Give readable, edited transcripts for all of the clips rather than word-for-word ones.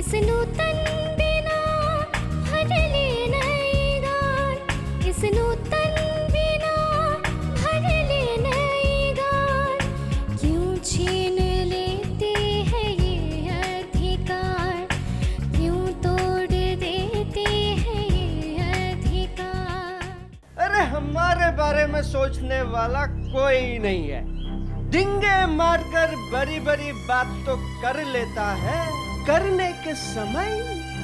इस नूतन बिना भर ले नए गान, इस नूतन बिना भर ले नए गान, क्यों छीन लेते हैं ये अधिकार, क्यों तोड़ देते हैं ये अधिकार। अरे हमारे बारे में सोचने वाला कोई नहीं है। डिंगे मारकर बड़ी बड़ी बात तो कर लेता है, करने के समय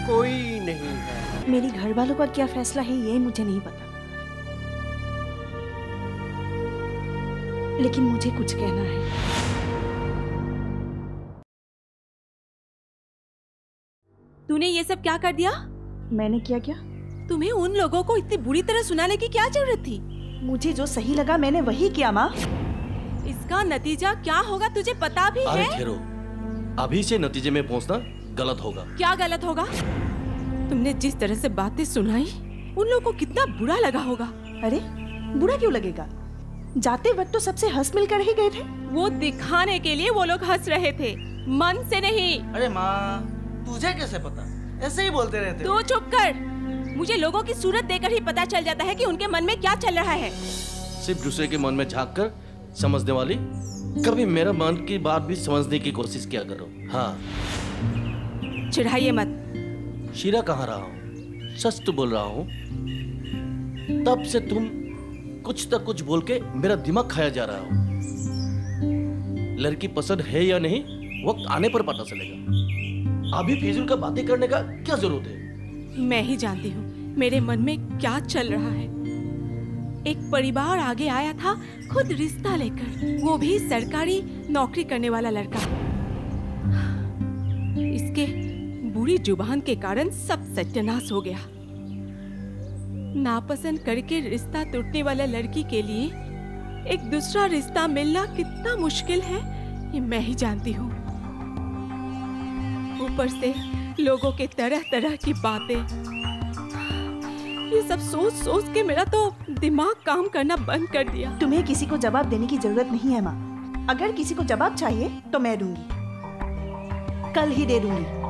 कोई नहीं है। मेरी घर वालों का क्या फैसला है ये मुझे नहीं पता, लेकिन मुझे कुछ कहना है। तूने ये सब क्या कर दिया? मैंने क्या किया? तुम्हें उन लोगों को इतनी बुरी तरह सुनाने की क्या जरूरत थी? मुझे जो सही लगा मैंने वही किया माँ। इसका नतीजा क्या होगा तुझे पता भी अरे है? ठहरो, अभी से नतीजे में पहुंचना गलत होगा। क्या गलत होगा? तुमने जिस तरह से बातें सुनाई उन लोगों को कितना बुरा लगा होगा। अरे बुरा क्यों लगेगा? जाते वक्त तो सबसे हंस मिलकर ही गए थे। वो दिखाने के लिए वो लोग हंस रहे थे, मन से नहीं। अरे माँ, तुझे कैसे पता? ऐसे ही बोलते रहते। तू चुप कर। मुझे लोगों की सूरत देखकर ही पता चल जाता है कि उनके मन में क्या चल रहा है। सिर्फ दूसरे के मन में झांक कर समझने वाली, कभी मेरा मन की बात भी समझने की कोशिश किया करो। हाँ, चिढ़ाइए मत। शीरा कहाँ रहा हूँ, सच तो बोल रहा हूँ। तब से तुम कुछ तक कुछ बोल के मेरा दिमाग खाया जा रहा हो। लड़की पसंद है या नहीं वक्त आने पर पता चलेगा। अभी फिजूल का बातें करने का क्या जरूरत है? मैं ही जानती हूँ मेरे मन में क्या चल रहा है। एक परिवार आगे आया था खुद रिश्ता लेकर, वो भी सरकारी नौकरी करने वाला लड़का। इसके बुरी जुबान के कारण सब सत्यानाश हो गया। नापसंद करके रिश्ता टूटने वाला लड़की के लिए एक दूसरा रिश्ता मिलना कितना मुश्किल है ये मैं ही जानती हूँ। ऊपर से लोगों के तरह तरह की बातें, ये सब सोच सोच के मेरा तो दिमाग काम करना बंद कर दिया। तुम्हें किसी को जवाब देने की जरूरत नहीं है माँ। अगर किसी को जवाब चाहिए तो मैं दूंगी, कल ही दे दूंगी।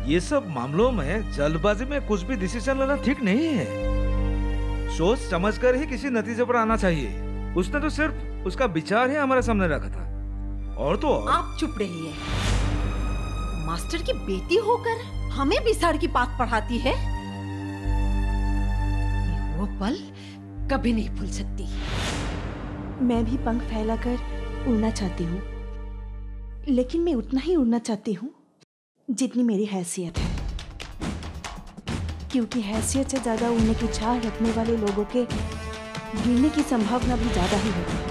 ये सब मामलों में जल्दबाजी में कुछ भी डिसीजन लेना ठीक नहीं है। सोच समझकर ही किसी नतीजे पर आना चाहिए। उसने तो सिर्फ उसका विचार ही हमारे सामने रखा था, और तो और। आप चुप रहिए। मास्टर की बेटी होकर हमें बिसाड़ की बात पढ़ाती है। वो पल कभी नहीं भूल सकती। मैं भी पंख फैलाकर उड़ना चाहती हूँ, लेकिन मैं उतना ही उड़ना चाहती हूँ जितनी मेरी हैसियत है, क्योंकि हैसियत से ज्यादा उड़ने की चाह रखने वाले लोगों के गिरने की संभावना भी ज्यादा ही होती है।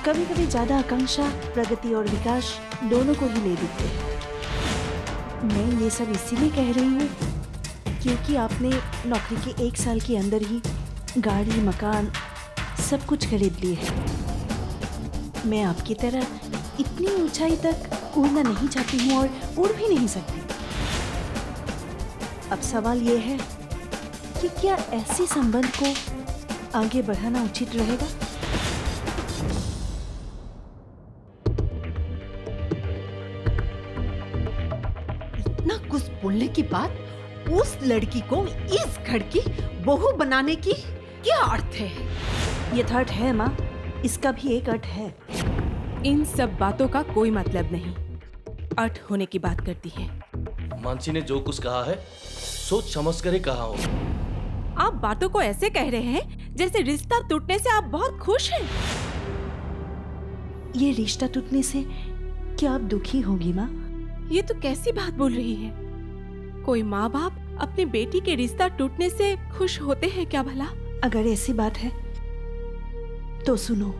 कभी कभी ज्यादा आकांक्षा प्रगति और विकास दोनों को ही ले देते हैं। मैं ये सब इसीलिए कह रही हूँ क्योंकि आपने नौकरी के 1 साल के अंदर ही गाड़ी मकान सब कुछ खरीद लिए है। मैं आपकी तरह इतनी ऊंचाई तक उड़ना नहीं चाहती हूँ और उड़ भी नहीं सकती। अब सवाल ये है कि क्या ऐसे संबंध को आगे बढ़ाना उचित रहेगा? इतना कुछ बोलने की बात उस लड़की को इस घर की बहू बनाने की क्या अर्थ है? यथार्थ है माँ, इसका भी एक अर्थ है। इन सब बातों का कोई मतलब नहीं, अर्थ होने की बात करती है। मानसी ने जो कुछ कहा है सोच समझ कर ही कहा हो। आप बातों को ऐसे कह रहे हैं जैसे रिश्ता टूटने से आप बहुत खुश हैं। ये रिश्ता टूटने से क्या आप दुखी होगी माँ? ये तो कैसी बात बोल रही है? कोई माँ बाप अपनी बेटी के रिश्ता टूटने से खुश होते हैं क्या भला? अगर ऐसी बात है तो सुनो,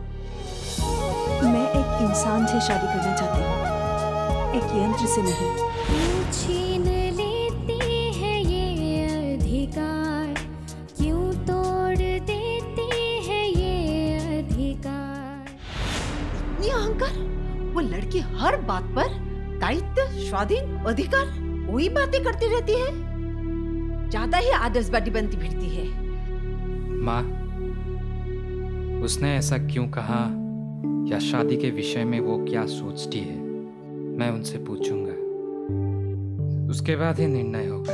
मैं एक इंसान से शादी करना चाहती हूँ, एक यंत्र से नहीं। क्यों छीन लेते हैं ये अधिकार, क्यों तोड़ देते हैं ये अधिकार। इतनी अहंकार। वो लड़की हर बात पर दायित्व, स्वाधीन, अधिकार वही बातें करती रहती है। ज्यादा ही आदर्शवादी बनती फिरती है। माँ, उसने ऐसा क्यों कहा या शादी के विषय में वो क्या सोचती है, मैं उनसे पूछूंगा। उसके बाद ही निर्णय होगा।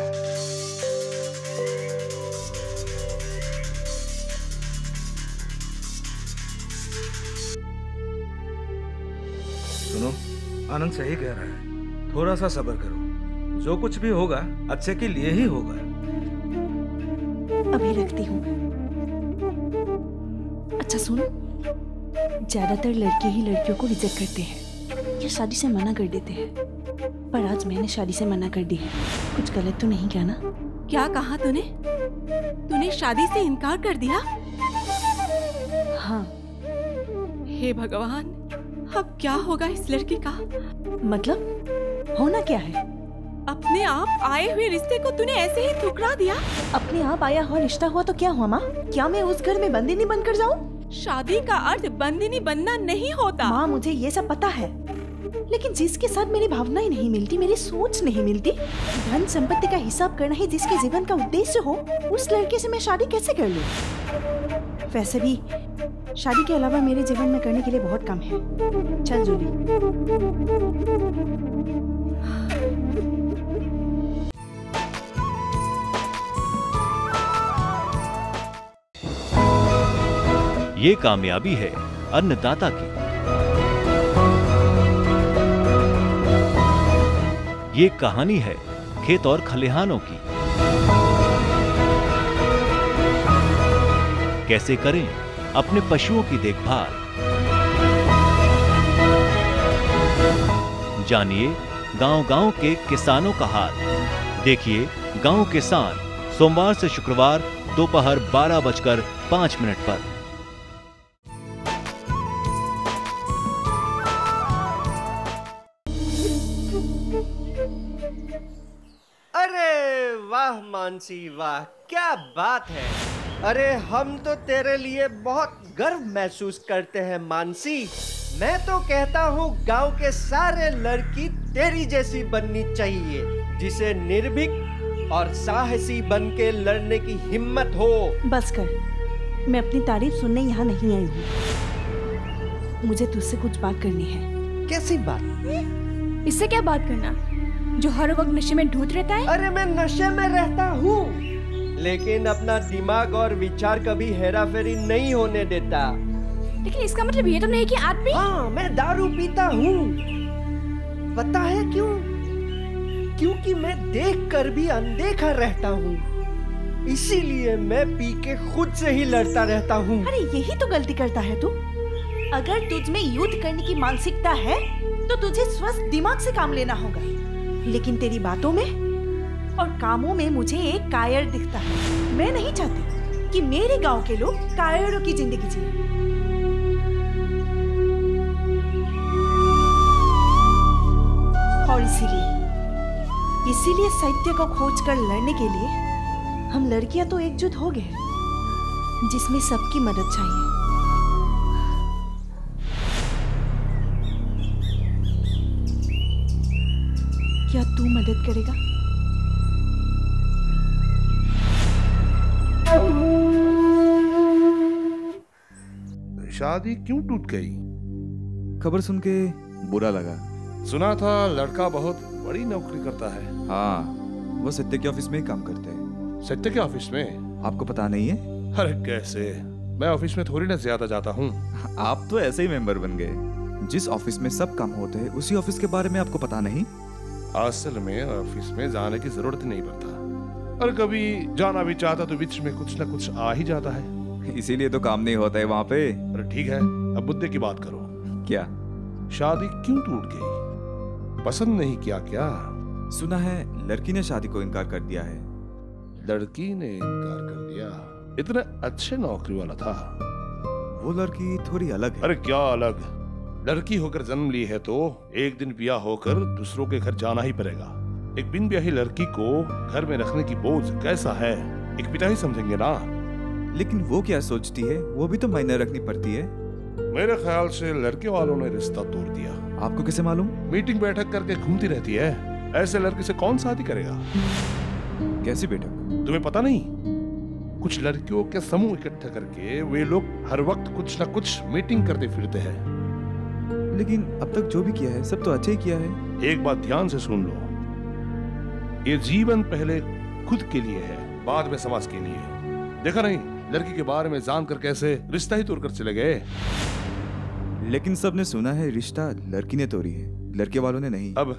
सुनो, आनंद सही कह रहा है, थोड़ा सा सब्र करो। जो कुछ भी होगा अच्छे के लिए ही होगा। अभी रखती हूँ। अच्छा सुनो, ज्यादातर लड़के ही लड़कियों को रिजेक्ट करते हैं या शादी से मना कर देते हैं, पर आज मैंने शादी से मना कर दी है। कुछ गलत तो नहीं किया ना? क्या कहा तूने? तूने शादी से इनकार कर दिया? हाँ। हे भगवान, अब क्या होगा इस लड़की का? मतलब होना क्या है? अपने आप आए हुए रिश्ते को तूने ऐसे ही ठुकरा दिया? अपने आप आया हुआ रिश्ता हुआ तो क्या हुआ माँ? क्या मैं उस घर में बंदी नहीं बनकर जाऊँ? शादी का अर्थ बंदिनी बनना नहीं होता। माँ, मुझे ये सब पता है, लेकिन जिसके साथ मेरी भावनाएं नहीं मिलती, मेरी सोच नहीं मिलती, धन संपत्ति का हिसाब करना ही जिसके जीवन का उद्देश्य हो, उस लड़के से मैं शादी कैसे कर लूं? वैसे भी शादी के अलावा मेरे जीवन में करने के लिए बहुत कम है। चल जूली। ये कामयाबी है अन्नदाता की। ये कहानी है खेत और खलिहानों की। कैसे करें अपने पशुओं की देखभाल, जानिए गांव-गांव के किसानों का हाल। देखिए गांव किसान, सोमवार से शुक्रवार दोपहर 12:05 पर। अरे वाह मानसी वाह, क्या बात है। अरे हम तो तेरे लिए बहुत गर्व महसूस करते हैं मानसी। मैं तो कहता हूँ गांव के सारे लड़की तेरी जैसी बननी चाहिए, जिसे निर्भीक और साहसी बन के लड़ने की हिम्मत हो। बस कर, मैं अपनी तारीफ सुनने यहाँ नहीं आई हूँ। मुझे तुझसे कुछ बात करनी है। कैसी बात? इससे क्या बात करना, जो हर वक्त नशे में धुत रहता है? अरे मैं नशे में रहता हूँ, लेकिन अपना दिमाग और विचार कभी हेरा फेरी नहीं होने देता। लेकिन इसका मतलब ये तो नहीं कि आप भी? हाँ, मैं दारू पीता हूँ। पता है क्यों? क्योंकि मैं देखकर भी अनदेखा रहता हूँ, इसीलिए मैं पी के खुद से ही लड़ता रहता हूँ। अरे यही तो गलती करता है तू। अगर तुझ में युद्ध करने की मानसिकता है तो तुझे स्वस्थ दिमाग से काम लेना होगा, लेकिन तेरी बातों में और कामों में मुझे एक कायर दिखता है। मैं नहीं चाहती कि मेरे गांव के लोग कायरों की जिंदगी जिए। और इसीलिए सत्य को खोज कर लड़ने के लिए हम लड़कियां तो एकजुट हो गए, जिसमें सबकी मदद चाहिए। क्या तू मदद करेगा? शादी क्यों टूट गई? खबर सुन के बुरा लगा। सुना था लड़का बहुत बड़ी नौकरी करता है। हाँ, वो सत्य के ऑफिस में ही काम करते हैं। सत्य के ऑफिस में? आपको पता नहीं है? अरे कैसे, मैं ऑफिस में थोड़ी ना ज्यादा जाता हूँ। आप तो ऐसे ही मेंबर बन गए। जिस ऑफिस में सब काम होते हैं उसी ऑफिस के बारे में आपको पता नहीं? असल में ऑफिस में जाने की जरूरत नहीं पड़ता, और कभी जाना भी चाहता तो बीच में कुछ न कुछ आ ही जाता है। इसीलिए तो काम नहीं होता है वहाँ पे। अरे ठीक है, अब मुद्दे की बात करो। क्या? शादी क्यों टूट गई? पसंद नहीं किया क्या? सुना है लड़की ने शादी को इनकार कर दिया है। लड़की ने इनकार कर दिया? इतना अच्छे नौकरी वाला था। वो लड़की थोड़ी अलग है। अरे क्या अलग? लड़की होकर जन्म ली है तो एक दिन ब्याह होकर दूसरों के घर जाना ही पड़ेगा। एक बिन ब्याही लड़की को घर में रखने की बोझ कैसा है, एक पिता ही समझेंगे ना। लेकिन वो क्या सोचती है, वो भी तो मायने रखनी पड़ती है। मेरे ख्याल से लड़के वालों ने रिश्ता तोड़ दिया। आपको कैसे मालूम? मीटिंग बैठक करके घूमती रहती है। ऐसे लड़के से कौन शादी करेगा? कैसी बैठक? तुम्हें पता नहीं? कुछ लड़कियों के समूह इकट्ठा करके वे लोग हर वक्त कुछ न कुछ मीटिंग करते फिरते हैं। लेकिन अब तक जो भी किया है सब तो अच्छा ही किया है। एक बात ध्यान से सुन लो, ये जीवन पहले खुद के लिए है, बाद में समाज के लिए। देखा नहीं लड़की के बारे में जानकर कैसे रिश्ता ही तोड़कर चले गए। लेकिन सबने सुना है रिश्ता लड़की ने तोड़ी है, लड़के वालों ने नहीं। अब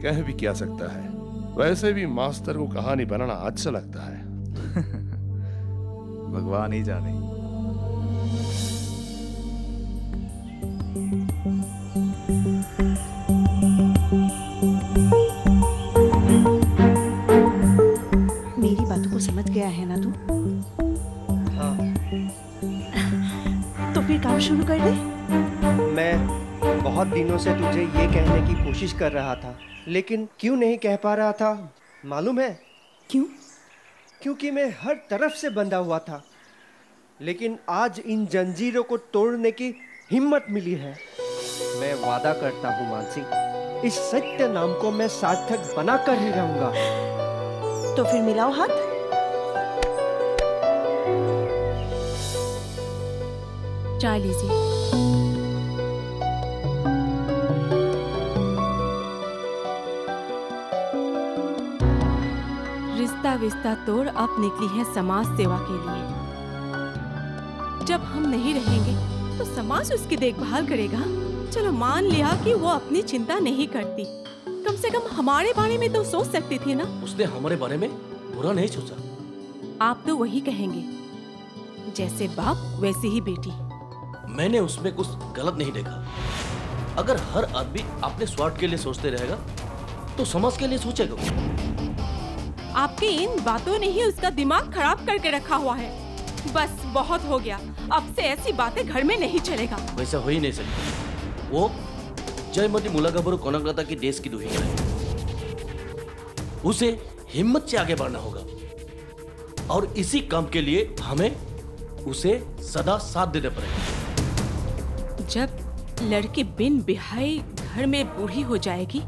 कह भी क्या सकता है। वैसे भी मास्टर को कहानी बनाना अच्छा लगता है। भगवान ही जाने। मेरी बातों को समझ गया है ना तू? हाँ। तो फिर काम शुरू कर दे। मैं बहुत दिनों से तुझे ये कहने की कोशिश कर रहा था, लेकिन क्यों नहीं कह पा रहा था मालूम है? क्यों? क्योंकि मैं हर तरफ से बंधा हुआ था, लेकिन आज इन जंजीरों को तोड़ने की हिम्मत मिली है। मैं वादा करता हूँ मानसी, इस सत्य नाम को मैं सार्थक बनाकर ही रहूंगा। तो फिर मिलाओ हाथ। चाय लीजिए। रिश्ता विस्ता तोड़ अब निकली है समाज सेवा के लिए। जब हम नहीं रहेंगे तो समाज उसकी देखभाल करेगा। चलो मान लिया कि वो अपनी चिंता नहीं करती, कम से कम हमारे बारे में तो सोच सकती थी ना। उसने हमारे बारे में बुरा नहीं सोचा। आप तो वही कहेंगे, जैसे बाप वैसी ही बेटी। मैंने उसमें कुछ गलत नहीं देखा। अगर हर आदमी अपने स्वार्थ के लिए सोचते रहेगा तो समाज के लिए सोचेगा। आपकी इन बातों ने ही उसका दिमाग खराब करके रखा हुआ है। बस बहुत हो गया, अब से ऐसी बातें घर में नहीं चलेगा। वैसा हो ही नहीं सकता। वो जयमती मुलागाबरू कोनाग्रता की देश की दुहिया है। उसे हिम्मत से आगे बढ़ना होगा और इसी काम के लिए हमें उसे सदा साथ देना पड़ेगा। जब लड़की बिन बिहाई घर में बूढ़ी हो जाएगी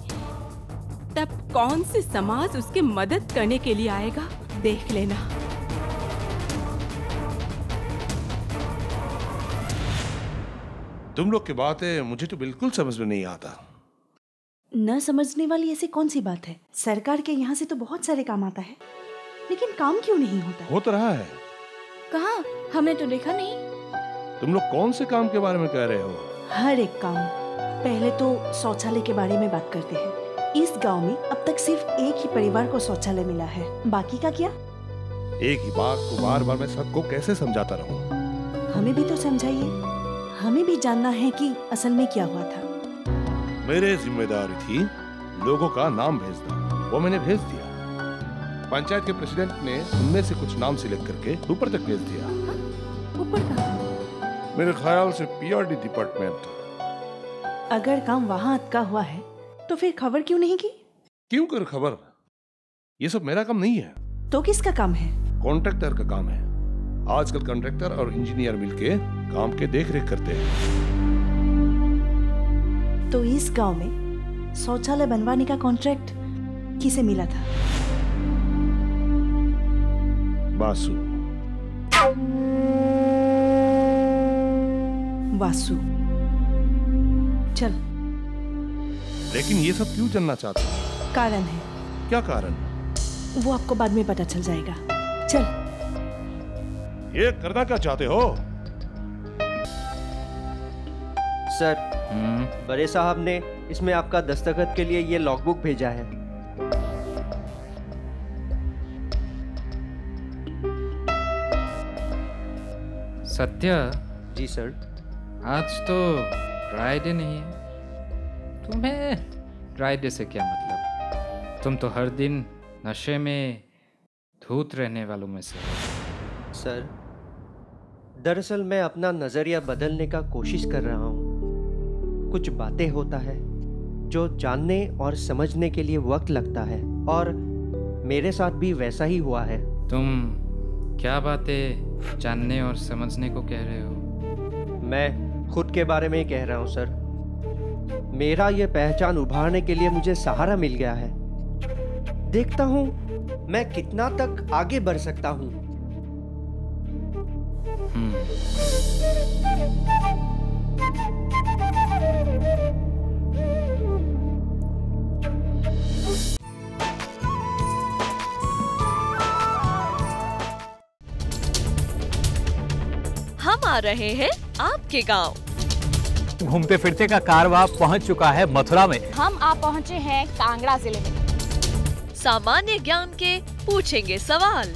तब कौन सी समाज उसकी मदद करने के लिए आएगा, देख लेना। तुम लोग की बातें मुझे तो बिल्कुल समझ में नहीं आता। न समझने वाली ऐसी कौन सी बात है? सरकार के यहाँ से तो बहुत सारे काम आता है, लेकिन काम क्यों नहीं होता? हो तो रहा है। कहाँ? हमने तो देखा नहीं। तुम लोग कौन से काम के बारे में कह रहे हो? हर एक काम। पहले तो शौचालय के बारे में बात करते हैं। इस गांव में अब तक सिर्फ एक ही परिवार को शौचालय मिला है, बाकी का क्या? एक ही बात को बार बार मैं सबको कैसे समझाता रहूं? हमें भी तो समझाइए, हमें भी जानना है कि असल में क्या हुआ था। मेरे जिम्मेदारी थी लोगों का नाम भेजना, वो मैंने भेज दिया। पंचायत के प्रेसिडेंट ने उनमें से कुछ नाम सिलेक्ट करके ऊपर तक भेज दिया। ऊपर का? मेरे ख्याल से पीआरडी डिपार्टमेंट। अगर काम वहाँ अटका हुआ है तो फिर खबर क्यों नहीं की? क्यों कर खबर? ये सब मेरा काम नहीं है। तो किसका काम है? कॉन्ट्रैक्टर का काम है। आजकल कॉन्ट्रैक्टर और इंजीनियर मिलके काम के देख रेख करते हैं। तो इस गांव में शौचालय बनवाने का कॉन्ट्रैक्ट किसे मिला था? वासु। वासु। चल। लेकिन ये सब क्यों जानना चाहते हो? कारण है। क्या कारण? वो आपको बाद में पता चल जाएगा। चल। ये करना क्या चाहते हो? सर, बड़े साहब ने इसमें आपका दस्तखत के लिए ये लॉगबुक भेजा है। सत्य। जी सर। आज तो फ्राइडे नहीं है। तुम्हें फ्राइडे से क्या मतलब? तुम तो हर दिन नशे में धूत रहने वालों में से। सर, दरअसल मैं अपना नजरिया बदलने का कोशिश कर रहा हूँ। कुछ बातें होता है जो जानने और समझने के लिए वक्त लगता है, और मेरे साथ भी वैसा ही हुआ है। तुम क्या बातें जानने और समझने को कह रहे हो? मैं खुद के बारे में ही कह रहा हूं सर। मेरा ये पहचान उभारने के लिए मुझे सहारा मिल गया है। देखता हूं मैं कितना तक आगे बढ़ सकता हूं। हम आ रहे हैं आपके गांव। घूमते फिरते का कारवां पहुंच चुका है मथुरा में। हम आप पहुंचे हैं कांगड़ा जिले में। सामान्य ज्ञान के पूछेंगे सवाल।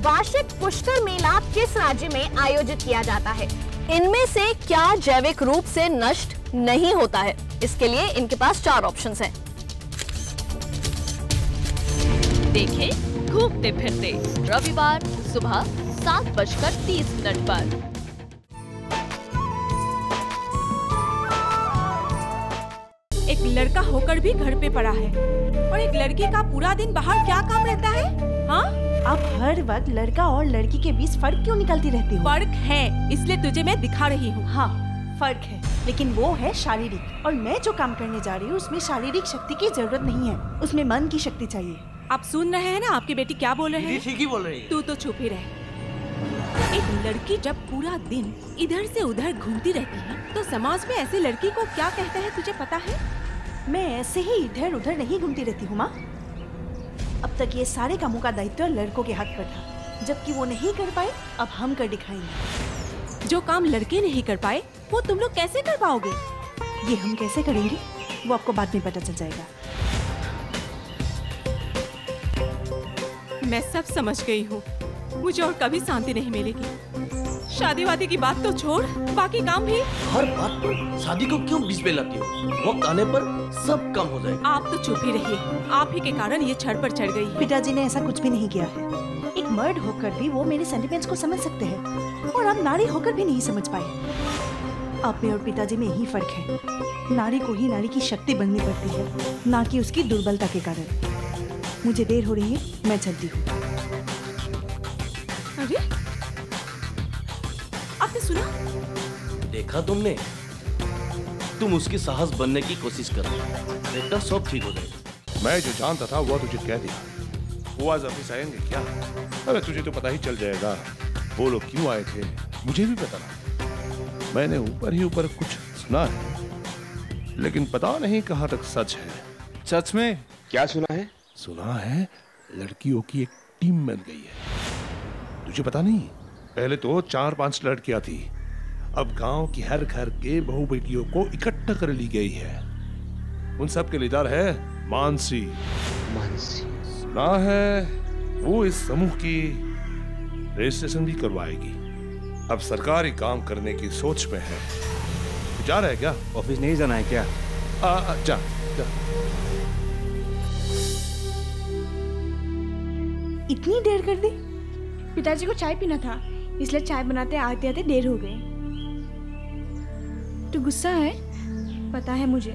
वार्षिक पुष्कर मेला किस राज्य में आयोजित किया जाता है? इनमें से क्या जैविक रूप से नष्ट नहीं होता है? इसके लिए इनके पास 4 ऑप्शंस हैं। देखें घूमते फिरते रविवार सुबह 7:30 पर। एक लड़का होकर भी घर पे पड़ा है और एक लड़की का पूरा दिन बाहर क्या काम रहता है? हाँ, आप हर वक्त लड़का और लड़की के बीच फर्क क्यों निकालती रहती हो? फर्क है, इसलिए तुझे मैं दिखा रही हूँ। हाँ, फर्क है, लेकिन वो है शारीरिक। और मैं जो काम करने जा रही हूँ उसमें शारीरिक शक्ति की जरूरत नहीं है, उसमें मन की शक्ति चाहिए। आप सुन रहे हैं ना आपकी बेटी क्या बोल रहे हैं? ठीक ही बोल रही है। तू तो चुप ही रह। एक लड़की जब पूरा दिन इधर से उधर घूमती रहती है तो समाज में ऐसे लड़की को क्या कहते हैं तुझे पता है? मैं ऐसे ही इधर उधर नहीं घूमती रहती हूँ माँ। अब तक ये सारे कामों का दायित्व लड़कों के हाथ पर था, जबकि वो नहीं कर पाए, अब हम कर दिखाएंगे। जो काम लड़के नहीं कर पाए वो तुम लोग कैसे कर पाओगे? ये हम कैसे करेंगे वो आपको बाद में पता चल जाएगा। मैं सब समझ गई हूँ, मुझे और कभी शांति नहीं मिलेगी। शादी वादी की बात तो छोड़, बाकी काम भी। हर बात पर शादी को क्यों बीच में लाती हो? वक्त आने पर सब कम हो जाएगा। आप तो चुप ही रहिए, आप ही के कारण ये छड़ पर चढ़ गई है। पिताजी ने ऐसा कुछ भी नहीं किया है। एक मर्द होकर भी वो मेरे सेंटिमेंट्स को समझ सकते हैं और आप नारी होकर भी नहीं समझ पाए। आप में और पिताजी में यही फर्क है। नारी को ही नारी की शक्ति बननी पड़ती है, ना कि उसकी दुर्बलता के कारण। मुझे देर हो रही है, मैं चलती हूँ। अरे आपने सुना? देखा तुमने? तुम उसकी साहस बनने की कोशिश कर रही हो। देखना सब ठीक हो जाएगा। मैं जो जानता था वो तुझे कह दिया। वो आज ऑफिस आएंगे क्या? अरे तुझे तो पता ही चल जाएगा वो लोग क्यों आए थे। मुझे भी पता ना, मैंने ऊपर ही ऊपर कुछ सुना है, लेकिन पता नहीं कहाँ तक सच है। सच में क्या सुना है? सुना है लड़कियों की एक टीम बन गई है। तुझे पता नहीं, पहले तो 4-5 लड़कियां थी, अब गांव की हर घर के बहू बेटियों को इकट्ठा कर ली गई है। उन सब के लीडर है मानसी। सुना है वो इस समूह की रजिस्ट्रेशन भी करवाएगी। अब सरकारी काम करने की सोच में है। जा रहा है क्या? ऑफिस नहीं जाना है क्या? जा जा। इतनी देर कर दी? पिताजी को चाय पीना था, इसलिए चाय बनाते आते आते देर हो गई। तू गुस्सा है, पता है मुझे,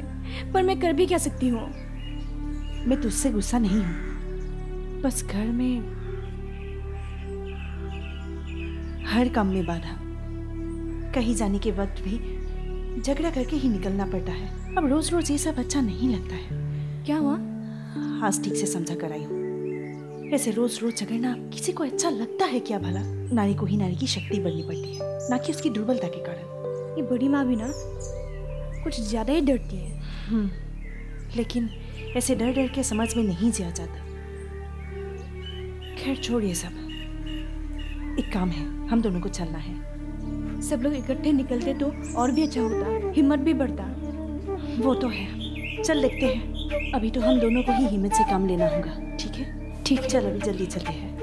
पर मैं कर भी क्या सकती हूँ? मैं तुझसे गुस्सा नहीं हूँ, बस घर में हर काम में बाधा। कहीं जाने के वक्त भी झगड़ा करके ही निकलना पड़ता है। अब रोज रोज ये सब अच्छा नहीं लगता है। क्या हुआ? आज ठीक से समझा कर आई हूँ। ऐसे रोज रोज झगड़ना किसी को अच्छा लगता है क्या भला? नारी को ही नारी की शक्ति बननी पड़ती है, ना कि उसकी दुर्बलता के कारण। ये बड़ी माँ भी ना कुछ ज्यादा ही डरती है। लेकिन ऐसे डर डर के समझ में नहीं जिया जाता। खैर छोड़ ये सब। एक काम है, हम दोनों को चलना है। सब लोग इकट्ठे निकलते तो और भी अच्छा होता, हिम्मत भी बढ़ता। वो तो है, चल देखते हैं। अभी तो हम दोनों को ही हिम्मत से काम लेना होगा। ठीक है? ठीक, चल अभी जल्दी चलते हैं।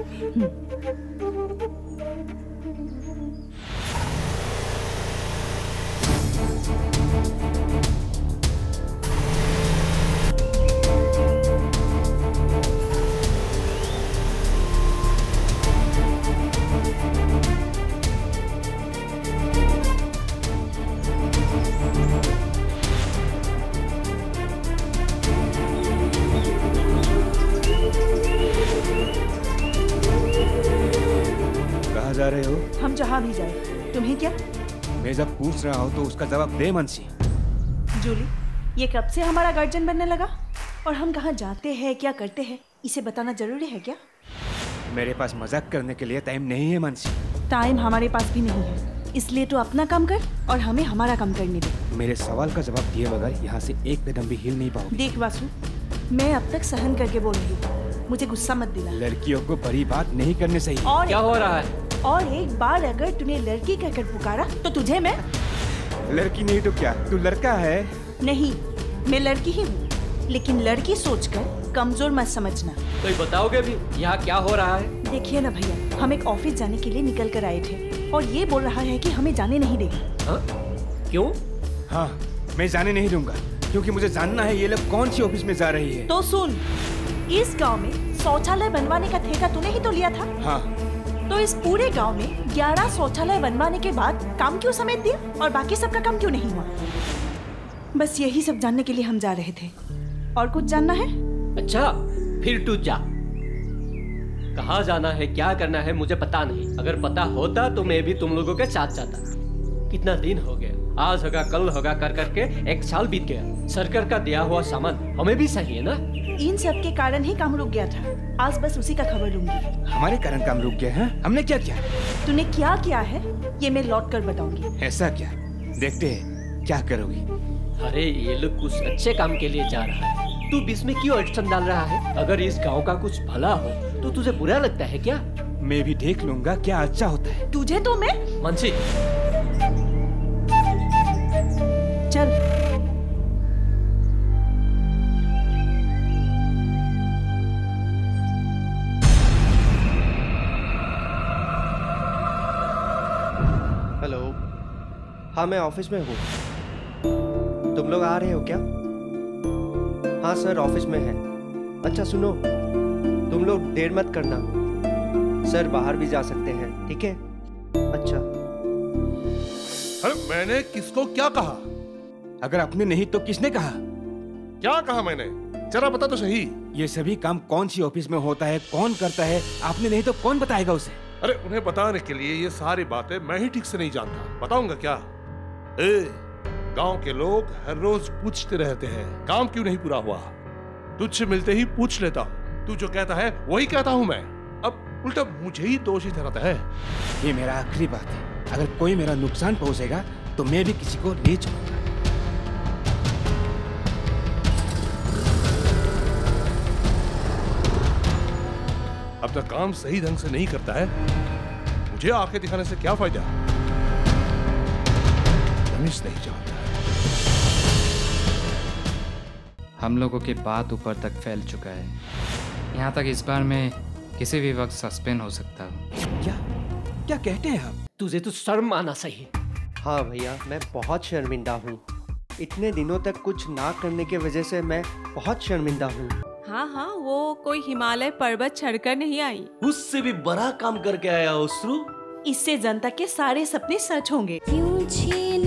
जा रहे हो? हम जहाँ भी जाए, तुम्हें क्या? मैं जब पूछ रहा हूँ तो उसका जवाब दे मनसी। जूली, ये कब से हमारा गार्जियन बनने लगा? और हम कहाँ जाते हैं, क्या करते हैं, इसे बताना जरूरी है क्या? मेरे पास मजाक करने के लिए टाइम नहीं है मनसी। टाइम हमारे पास भी नहीं है, इसलिए तो अपना काम कर और हमें हमारा काम करने दे। मेरे सवाल का जवाब दिए बगैर यहाँ से एक कदम भी हिल नहीं पाओगे। देख वासु, मैं अब तक सहन करके बोल रही हूँ, मुझे गुस्सा मत दिला। लड़कियों को बड़ी बात नहीं करनी चाहिए। और क्या हो रहा है? और एक बार अगर तूने लड़की कहकर पुकारा तो तुझे मैं लड़की नहीं तो क्या, तू लड़का है। नहीं, मैं लड़की ही हूँ, लेकिन लड़की सोचकर कमजोर मत समझना। तो ये बताओगे भी यहाँ क्या हो रहा है? देखिए ना भैया, हम एक ऑफिस जाने के लिए निकल कर आए थे और ये बोल रहा है कि हमें जाने नहीं देगा। क्यों? हाँ, मैं जाने नहीं दूंगा क्योंकि मुझे जानना है ये लोग कौन सी ऑफिस में जा रही है। तो सुन, इस गांव में शौचालय बनवाने का ठेका तूने ही तो लिया था। हाँ। तो इस पूरे गांव में 11 शौचालय बनवाने के बाद काम क्यों समेट दिया और बाकी सबका काम क्यों नहीं हुआ? बस यही सब जानने के लिए हम जा रहे थे। और कुछ जानना है? अच्छा, फिर तू जा। कहाँ जाना है, क्या करना है मुझे पता नहीं। अगर पता होता तो मैं भी तुम लोगों के साथ जाता। कितना दिन हो गया, आज होगा कल होगा कर करके 1 साल बीत गया। सरकार का दिया हुआ सामान हमें भी चाहिए ना। इन सब के कारण ही काम रुक गया था। आज बस उसी का खबर लूंगी। हमारे कारण काम रुक गया है? हमने क्या किया? तूने क्या किया है ये मैं लौट कर बताऊंगी। ऐसा क्या? देखते हैं क्या करोगी। अरे ये लोग कुछ अच्छे काम के लिए जा रहा है, तू बीच में क्यों अड़चन डाल रहा है? अगर इस गांव का कुछ भला हो तो तुझे बुरा लगता है क्या? मैं भी देख लूंगा क्या अच्छा होता है। तुझे तो मैं मनसी चल। हेलो, हाँ मैं ऑफिस में हूँ। तुम लोग आ रहे हो क्या? हाँ सर, ऑफिस में है। अच्छा सुनो, तुम लोग देर मत करना, सर बाहर भी जा सकते हैं, ठीक है? अच्छा। अरे मैंने किसको क्या कहा? अगर आपने नहीं तो किसने कहा? क्या कहा मैंने? जरा बता तो सही। ये सभी काम कौन सी ऑफिस में होता है, कौन करता है? आपने नहीं तो कौन बताएगा उसे? अरे उन्हें बताने के लिए ये सारी बातें मैं ही ठीक से नहीं जानता। बताऊंगा क्या? गांव के लोग हर रोज पूछते रहते हैं काम क्यों नहीं पूरा हुआ। तुझसे मिलते ही पूछ लेता हूँ, तू जो कहता है वही कहता हूँ मैं। अब उल्टा मुझे ही दोषी ठहराता है। ये मेरा आखिरी बात है। अगर कोई मेरा नुकसान पहुंचेगा तो मैं भी किसी को ले जाऊंगा। अब तक काम सही ढंग से नहीं करता है, मुझे आंखें दिखाने से क्या फायदा? रमेश नहीं जानता है। हम लोगों की बात ऊपर तक फैल चुका है। यहाँ तक इस बार मैं किसी भी वक्त सस्पेंड हो सकता हूँ। क्या कहते हैं आप? तुझे तो शर्म आना चाहिए। हाँ भैया, मैं बहुत शर्मिंदा हूँ। इतने दिनों तक कुछ ना करने की वजह से मैं बहुत शर्मिंदा हूँ। हाँ हाँ, वो कोई हिमालय पर्वत चढ़कर नहीं आई, उससे भी बड़ा काम करके आया उसरू। इससे जनता के सारे सपने सच होंगे। क्यों छीन